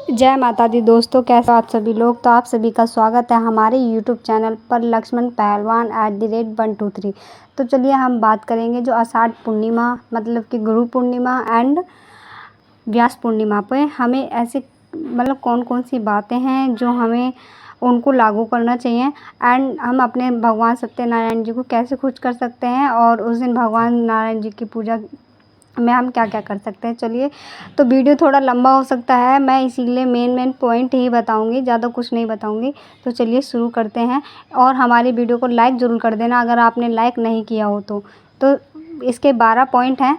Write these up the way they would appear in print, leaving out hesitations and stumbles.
जय माता दी दोस्तों, कैसे हो आप सभी लोग। तो आप सभी का स्वागत है हमारे यूट्यूब चैनल पर लक्ष्मण पहलवान @123। तो चलिए हम बात करेंगे जो आषाढ़ पूर्णिमा मतलब कि गुरु पूर्णिमा एंड व्यास पूर्णिमा पे हमें ऐसे मतलब कौन कौन सी बातें हैं जो हमें उनको लागू करना चाहिए एंड हम अपने भगवान सत्यनारायण जी को कैसे खुश कर सकते हैं और उस दिन भगवान नारायण जी की पूजा में हम क्या क्या कर सकते हैं। चलिए, तो वीडियो थोड़ा लंबा हो सकता है, मैं इसीलिए मेन पॉइंट ही बताऊंगी, ज़्यादा कुछ नहीं बताऊंगी। तो चलिए शुरू करते हैं और हमारी वीडियो को लाइक ज़रूर कर देना अगर आपने लाइक नहीं किया हो तो इसके 12 पॉइंट हैं।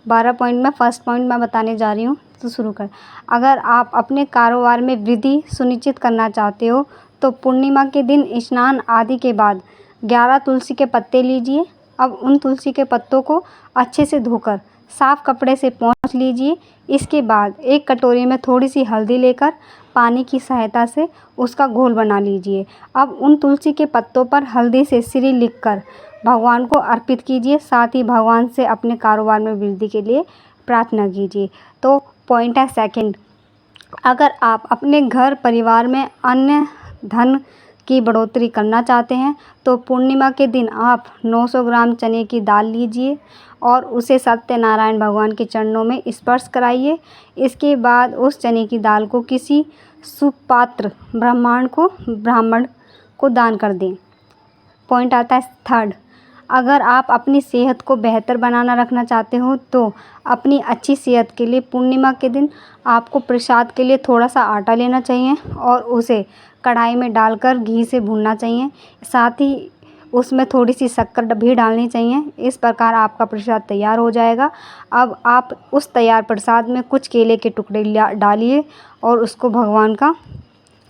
12 पॉइंट में फर्स्ट पॉइंट मैं बताने जा रही हूँ। तो शुरू कर, अगर आप अपने कारोबार में वृद्धि सुनिश्चित करना चाहते हो तो पूर्णिमा के दिन स्नान आदि के बाद 11 तुलसी के पत्ते लीजिए। अब उन तुलसी के पत्तों को अच्छे से धोकर साफ़ कपड़े से पोंछ लीजिए। इसके बाद एक कटोरी में थोड़ी सी हल्दी लेकर पानी की सहायता से उसका घोल बना लीजिए। अब उन तुलसी के पत्तों पर हल्दी से श्री लिखकर भगवान को अर्पित कीजिए। साथ ही भगवान से अपने कारोबार में वृद्धि के लिए प्रार्थना कीजिए। तो पॉइंट है सेकंड, अगर आप अपने घर परिवार में अन्य धन की बढ़ोतरी करना चाहते हैं तो पूर्णिमा के दिन आप 900 ग्राम चने की दाल लीजिए और उसे सत्यनारायण भगवान के चरणों में स्पर्श कराइए। इसके बाद उस चने की दाल को किसी सुपात्र ब्राह्मण को दान कर दें। पॉइंट आता है थर्ड, अगर आप अपनी सेहत को बेहतर बनाना रखना चाहते हो तो अपनी अच्छी सेहत के लिए पूर्णिमा के दिन आपको प्रसाद के लिए थोड़ा सा आटा लेना चाहिए और उसे कढ़ाई में डालकर घी से भूनना चाहिए। साथ ही उसमें थोड़ी सी शक्कर भी डालनी चाहिए। इस प्रकार आपका प्रसाद तैयार हो जाएगा। अब आप उस तैयार प्रसाद में कुछ केले के टुकड़े डालिए और उसको भगवान का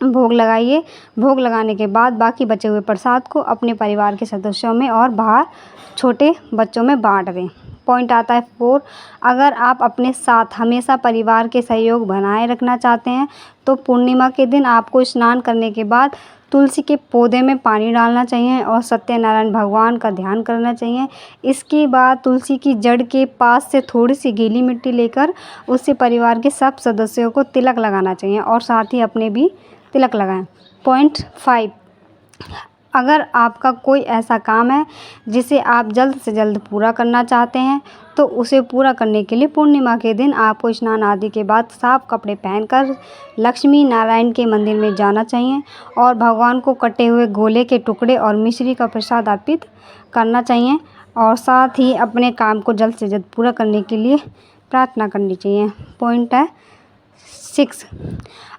भोग लगाइए। भोग लगाने के बाद बाकी बचे हुए प्रसाद को अपने परिवार के सदस्यों में और बाहर छोटे बच्चों में बांट दें। पॉइंट आता है 4, अगर आप अपने साथ हमेशा परिवार के सहयोग बनाए रखना चाहते हैं तो पूर्णिमा के दिन आपको स्नान करने के बाद तुलसी के पौधे में पानी डालना चाहिए और सत्यनारायण भगवान का ध्यान करना चाहिए। इसके बाद तुलसी की जड़ के पास से थोड़ी सी गीली मिट्टी लेकर उससे परिवार के सब सदस्यों को तिलक लगाना चाहिए और साथ ही अपने भी तिलक लगाएं। पॉइंट 5, अगर आपका कोई ऐसा काम है जिसे आप जल्द से जल्द पूरा करना चाहते हैं तो उसे पूरा करने के लिए पूर्णिमा के दिन आपको स्नान आदि के बाद साफ कपड़े पहनकर लक्ष्मी नारायण के मंदिर में जाना चाहिए और भगवान को कटे हुए गोले के टुकड़े और मिश्री का प्रसाद अर्पित करना चाहिए और साथ ही अपने काम को जल्द से जल्द पूरा करने के लिए प्रार्थना करनी चाहिए। पॉइंट है 6,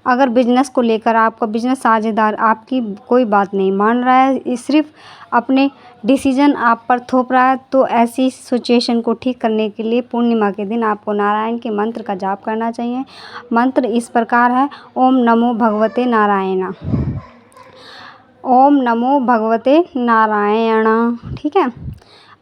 अगर बिजनेस को लेकर आपका बिजनेस साझेदार आपकी कोई बात नहीं मान रहा है, सिर्फ अपने डिसीजन आप पर थोप रहा है, तो ऐसी सिचुएशन को ठीक करने के लिए पूर्णिमा के दिन आपको नारायण के मंत्र का जाप करना चाहिए। मंत्र इस प्रकार है, ओम नमो भगवते नारायण, ओम नमो भगवते नारायण। ठीक है।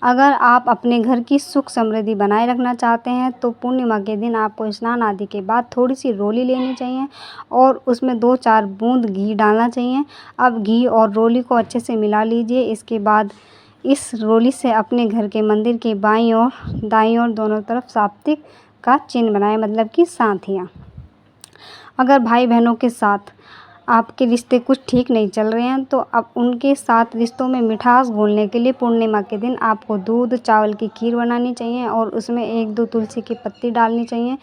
अगर आप अपने घर की सुख समृद्धि बनाए रखना चाहते हैं तो पूर्णिमा के दिन आपको स्नान आदि के बाद थोड़ी सी रोली लेनी चाहिए और उसमें 2-4 बूंद घी डालना चाहिए। अब घी और रोली को अच्छे से मिला लीजिए। इसके बाद इस रोली से अपने घर के मंदिर के बाईं और दाईं ओर दोनों तरफ साप्तिक का चिन्ह बनाएं, मतलब कि साथियाँ। अगर भाई बहनों के साथ आपके रिश्ते कुछ ठीक नहीं चल रहे हैं तो अब उनके साथ रिश्तों में मिठास घोलने के लिए पूर्णिमा के दिन आपको दूध चावल की खीर बनानी चाहिए और उसमें 1-2 तुलसी की पत्ती डालनी चाहिए।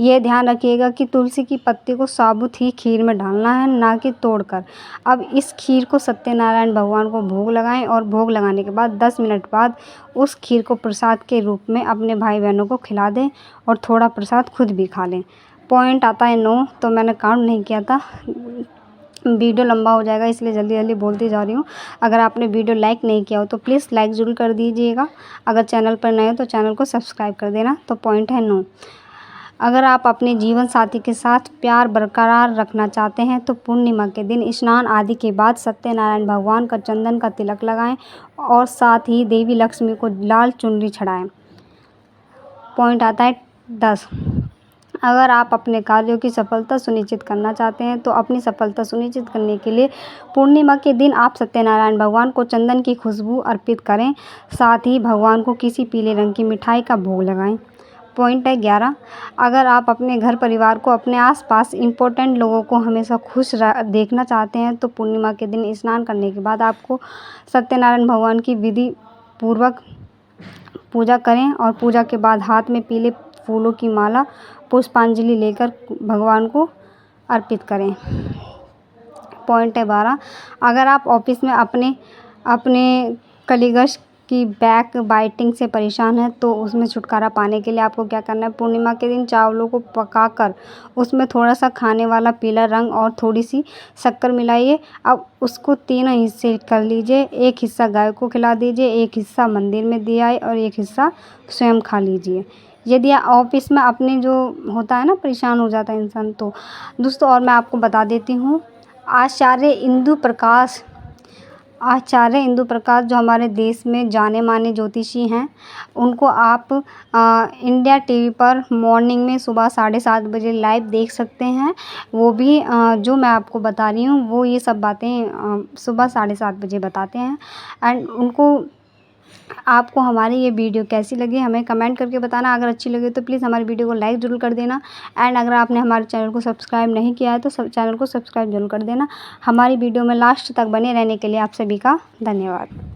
ये ध्यान रखिएगा कि तुलसी की पत्ती को साबुत ही खीर में डालना है, ना कि तोड़कर। अब इस खीर को सत्यनारायण भगवान को भोग लगाएं और भोग लगाने के बाद 10 मिनट बाद उस खीर को प्रसाद के रूप में अपने भाई बहनों को खिला दें और थोड़ा प्रसाद खुद भी खा लें। पॉइंट आता है 9, तो मैंने काउंट नहीं किया था, वीडियो लंबा हो जाएगा इसलिए जल्दी जल्दी बोलती जा रही हूँ। अगर आपने वीडियो लाइक नहीं किया हो तो प्लीज़ लाइक ज़रूर कर दीजिएगा। अगर चैनल पर नए हो तो चैनल को सब्सक्राइब कर देना। तो पॉइंट है 9, अगर आप अपने जीवन साथी के साथ प्यार बरकरार रखना चाहते हैं तो पूर्णिमा के दिन स्नान आदि के बाद सत्यनारायण भगवान का चंदन का तिलक लगाएं और साथ ही देवी लक्ष्मी को लाल चुनरी चढ़ाएं। पॉइंट आता है 10, अगर आप अपने कार्यों की सफलता सुनिश्चित करना चाहते हैं तो अपनी सफलता सुनिश्चित करने के लिए पूर्णिमा के दिन आप सत्यनारायण भगवान को चंदन की खुशबू अर्पित करें। साथ ही भगवान को किसी पीले रंग की मिठाई का भोग लगाएं। पॉइंट है 11, अगर आप अपने घर परिवार को, अपने आसपास इम्पोर्टेंट लोगों को हमेशा खुश देखना चाहते हैं तो पूर्णिमा के दिन स्नान करने के बाद आपको सत्यनारायण भगवान की विधि पूर्वक पूजा करें और पूजा के बाद हाथ में पीले फूलों की माला पुष्पांजलि लेकर भगवान को अर्पित करें। पॉइंट है 12, अगर आप ऑफिस में अपने कलीगस की बैक बाइटिंग से परेशान हैं तो उसमें छुटकारा पाने के लिए आपको क्या करना है, पूर्णिमा के दिन चावलों को पकाकर उसमें थोड़ा सा खाने वाला पीला रंग और थोड़ी सी शक्कर मिलाइए। अब उसको 3 हिस्से कर लीजिए, एक हिस्सा गाय को खिला दीजिए, एक हिस्सा मंदिर में दिया और एक हिस्सा स्वयं खा लीजिए। यदि ऑफिस में अपने जो होता है ना, परेशान हो जाता है इंसान। तो दोस्तों और मैं आपको बता देती हूँ, आचार्य इंदु प्रकाश जो हमारे देश में जाने माने ज्योतिषी हैं, उनको आप इंडिया टीवी पर मॉर्निंग में सुबह 7:30 बजे लाइव देख सकते हैं। वो भी जो मैं आपको बता रही हूँ वो ये सब बातें सुबह 7:30 बजे बताते हैं। एंड आपको हमारी ये वीडियो कैसी लगी हमें कमेंट करके बताना। अगर अच्छी लगी तो प्लीज़ हमारी वीडियो को लाइक ज़रूर कर देना। एंड अगर आपने हमारे चैनल को सब्सक्राइब नहीं किया है तो चैनल को सब्सक्राइब ज़रूर कर देना। हमारी वीडियो में लास्ट तक बने रहने के लिए आप सभी का धन्यवाद।